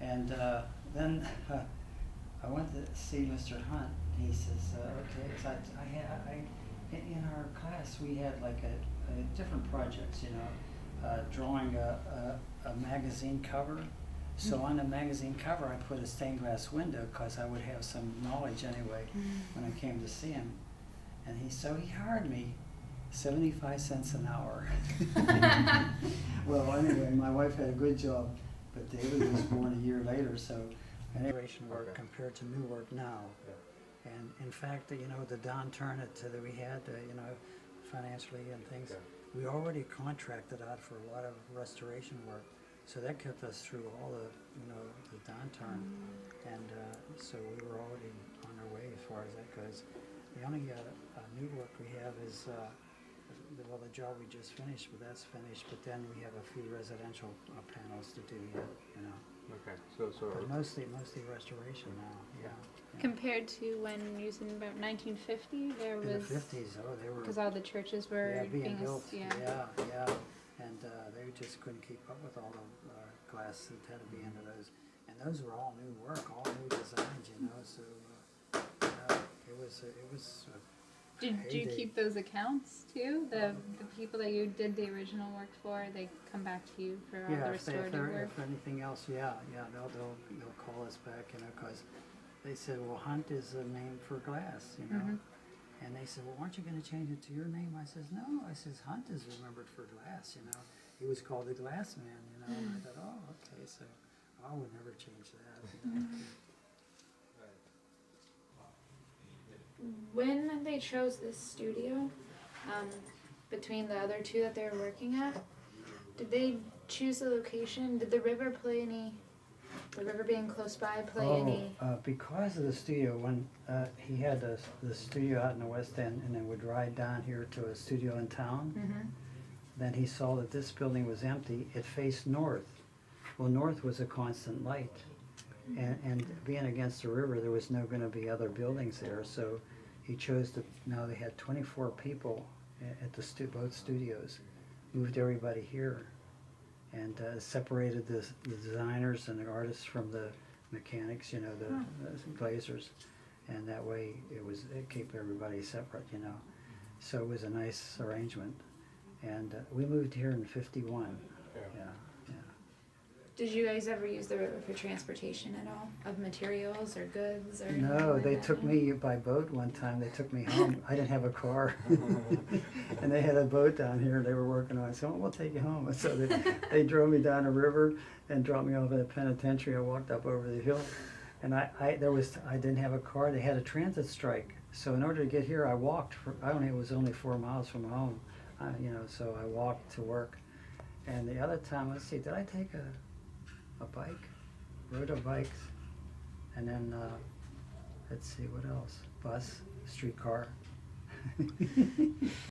And then I went to see Mr. Hunt. He says, okay, so in our class we had like a different projects, you know, drawing a magazine cover. So on the magazine cover I put a stained glass window because I would have some knowledge anyway when I came to see him. And he hired me 75 cents an hour. Well, anyway, my wife had a good job, but David was born a year later, so integration work compared to new work now. And in fact, you know, the downturn that we had, you know, financially and things, we already contracted out for a lot of restoration work. So that kept us through all the, you know, the downturn. And so we were already on our way as far as that goes. The only new work we have is, well, the job we just finished, but that's finished. But then we have a few residential panels to do yet, you know. Okay, so But mostly restoration now, yeah. Compared to when using about 1950, there was... In the 50s, they were... Because all the churches were being built, yeah. And they just couldn't keep up with all the glass that had to be into those. And those were all new work, all new designs, you know, so it was Did you heyday. keep those accounts too? The people that you did the original work for, they come back to you for all the restorative work? If anything else, they'll call us back, you know, because they said, well, Hunt is a name for glass, you know. And they said, well, aren't you going to change it to your name? I says, no. I says, Hunt is remembered for glass, you know. He was called the Glass Man, you know. And I thought, oh, okay, so I would never change that. You know? When they chose this studio, between the other two that they were working at, did they choose the location? Did the river being close by play any? Because of the studio, when he had the studio out in the West End and then would ride down here to a studio in town, then he saw that this building was empty. It faced north. Well, north was a constant light. And being against the river, there was no going to be other buildings there, so he chose to. Now they had 24 people at the both studios, moved everybody here, and separated the designers and the artists from the mechanics, you know, the glazers, and that way it kept everybody separate, you know. So it was a nice arrangement, and we moved here in '51. Yeah. Did you guys ever use the river for transportation at all, of materials or goods or anything No, like they that? took me by boat one time. They took me home. I didn't have a car, and they had a boat down here they were working on. I said, well, we'll take you home. And so they drove me down the river and dropped me off at the penitentiary. I walked up over the hill, and I didn't have a car. They had a transit strike, so in order to get here, I walked. It was only 4 miles from home, you know. So I walked to work. And the other time, let's see, did I take a bike? Rode a bike, and then let's see what else. Bus, streetcar.